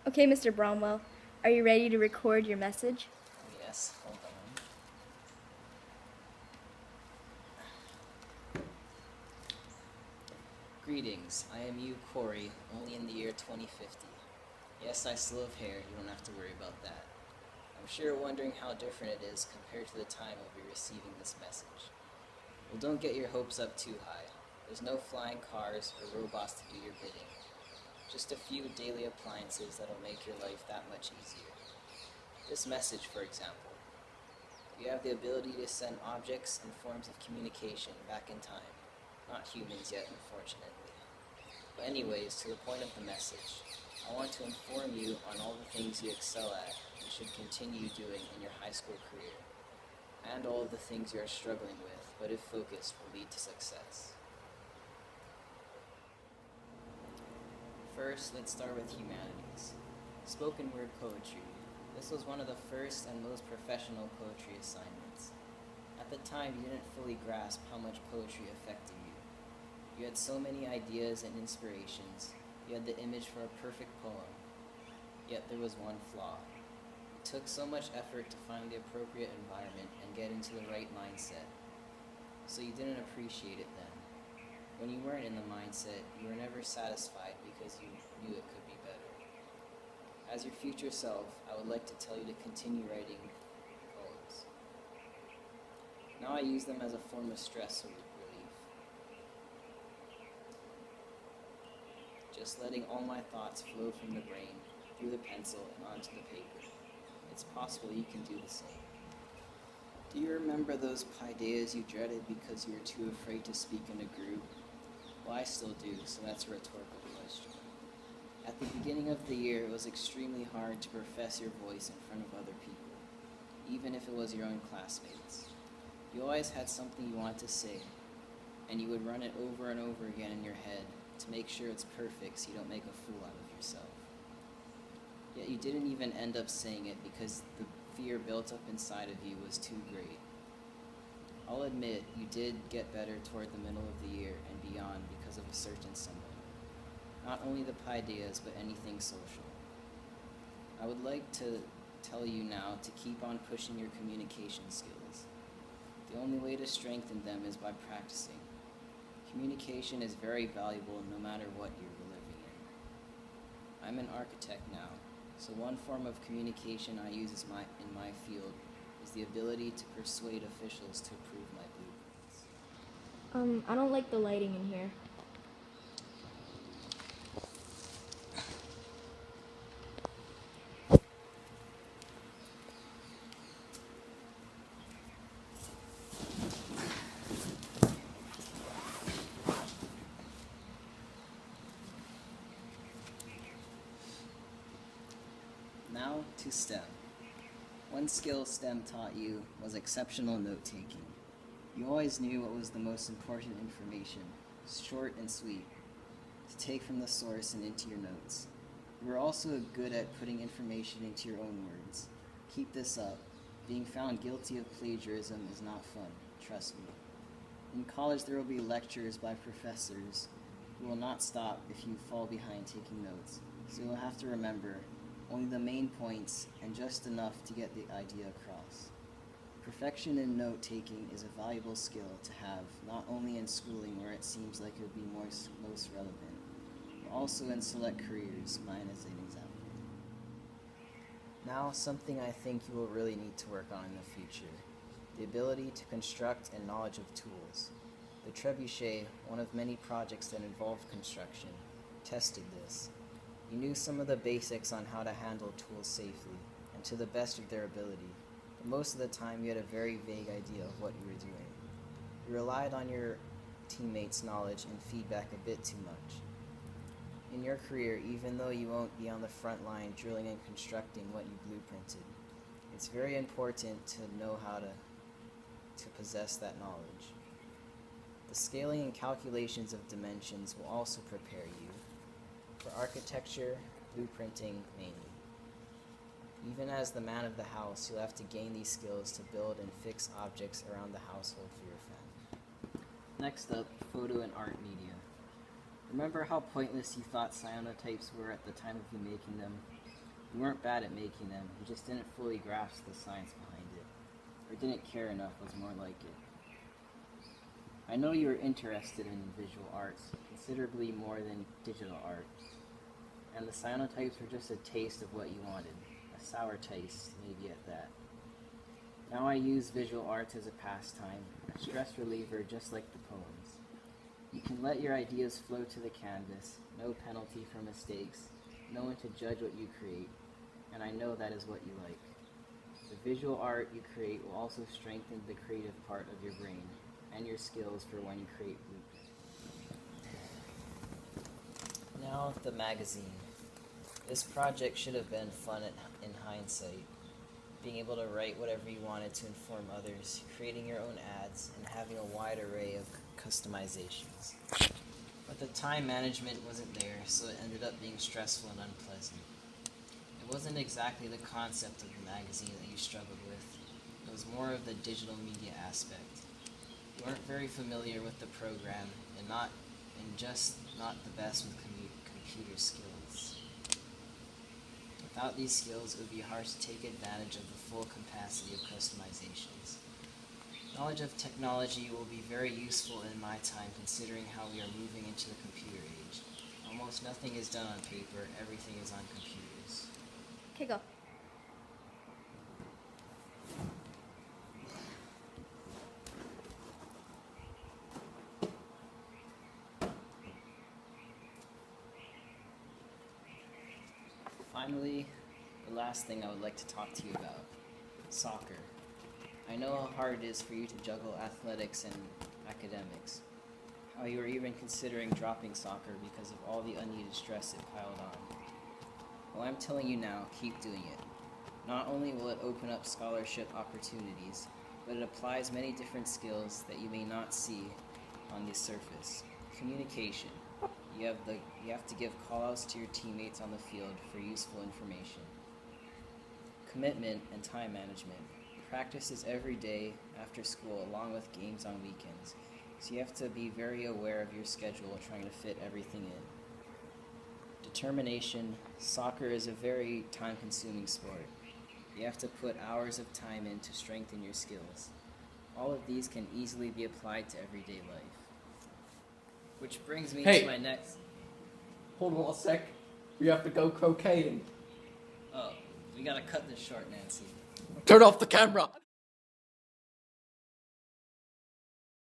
Okay, Mr. Bromwell, are you ready to record your message? Yes, hold on. Greetings, I am you, Kory, only in the year 2050. Yes, I still have hair, you don't have to worry about that. I'm sure you're wondering how different it is compared to the time I'll be receiving this message. Well, don't get your hopes up too high. There's no flying cars or robots to do your bidding. Just a few daily appliances that'll make your life that much easier. This message, for example. You have the ability to send objects and forms of communication back in time. Not humans yet, unfortunately. But anyways, to the point of the message, I want to inform you on all the things you excel at and should continue doing in your high school career, and all of the things you are struggling with, but if focused, will lead to success. First, let's start with humanities. Spoken word poetry. This was one of the first and most professional poetry assignments. At the time, you didn't fully grasp how much poetry affected you. You had so many ideas and inspirations. You had the image for a perfect poem. Yet there was one flaw. It took so much effort to find the appropriate environment and get into the right mindset. So you didn't appreciate it then. When you weren't in the mindset, you were never satisfied because you knew it could be better. As your future self, I would like to tell you to continue writing poems. Now I use them as a form of stress relief. Just letting all my thoughts flow from the brain, through the pencil, and onto the paper. It's possible you can do the same. Do you remember those paideas you dreaded because you were too afraid to speak in a group? Well, I still do, so that's a rhetorical question. At the beginning of the year, it was extremely hard to profess your voice in front of other people, even if it was your own classmates. You always had something you wanted to say, and you would run it over and over again in your head to make sure it's perfect so you don't make a fool out of yourself. Yet you didn't even end up saying it because the fear built up inside of you was too great. I'll admit you did get better toward the middle of the year and beyond because of a certain someone. Not only the paideas, but anything social. I would like to tell you now to keep on pushing your communication skills. The only way to strengthen them is by practicing. Communication is very valuable no matter what you're living in. I'm an architect now, so one form of communication I use in my field is the ability to persuade officials to approve my blueprints. I don't like the lighting in here. Now to STEM. One skill STEM taught you was exceptional note-taking. You always knew what was the most important information, short and sweet, to take from the source and into your notes. You were also good at putting information into your own words. Keep this up. Being found guilty of plagiarism is not fun, trust me. In college there will be lectures by professors who will not stop if you fall behind taking notes, so you'll have to remember only the main points and just enough to get the idea across. Perfection in note-taking is a valuable skill to have, not only in schooling where it seems like it would be most relevant, but also in select careers, mine as an example. Now, something I think you will really need to work on in the future, the ability to construct and knowledge of tools. The trebuchet, one of many projects that involved construction, tested this. You knew some of the basics on how to handle tools safely, and to the best of their ability, but most of the time you had a very vague idea of what you were doing. You relied on your teammates' knowledge and feedback a bit too much. In your career, even though you won't be on the front line drilling and constructing what you blueprinted, it's very important to know how to possess that knowledge. The scaling and calculations of dimensions will also prepare you for architecture, blueprinting mainly. Even as the man of the house, you'll have to gain these skills to build and fix objects around the household for your family. Next up, photo and art media. Remember how pointless you thought cyanotypes were at the time of you making them? You weren't bad at making them, you just didn't fully grasp the science behind it, or didn't care enough was more like it. I know you were interested in visual arts, considerably more than digital art, and the cyanotypes were just a taste of what you wanted, a sour taste, maybe at that. Now I use visual arts as a pastime, a stress reliever just like the poems. You can let your ideas flow to the canvas, no penalty for mistakes, no one to judge what you create, and I know that is what you like. The visual art you create will also strengthen the creative part of your brain and your skills for when you create blueprints. Now the magazine. This project should have been fun in hindsight. Being able to write whatever you wanted to inform others, creating your own ads, and having a wide array of customizations. But the time management wasn't there, so it ended up being stressful and unpleasant. It wasn't exactly the concept of the magazine that you struggled with. It was more of the digital media aspect. You weren't very familiar with the program, and just not the best with computer skills. Without these skills, it would be hard to take advantage of the full capacity of customizations. Knowledge of technology will be very useful in my time, considering how we are moving into the computer age. Almost nothing is done on paper, everything is on computers. Okay, go. Finally, the last thing I would like to talk to you about, soccer. I know how hard it is for you to juggle athletics and academics, how you are even considering dropping soccer because of all the unneeded stress it piled on. Well, I'm telling you now, keep doing it. Not only will it open up scholarship opportunities, but it applies many different skills that you may not see on the surface. Communication. You have to give call-outs to your teammates on the field for useful information. Commitment and time management. Practice is every day after school along with games on weekends, so you have to be very aware of your schedule trying to fit everything in. Determination. Soccer is a very time-consuming sport. You have to put hours of time in to strengthen your skills. All of these can easily be applied to everyday life. Which brings me to my next... Hold on a sec. We have to go croqueting. Oh, we gotta cut this short, Nancy. Turn off the camera!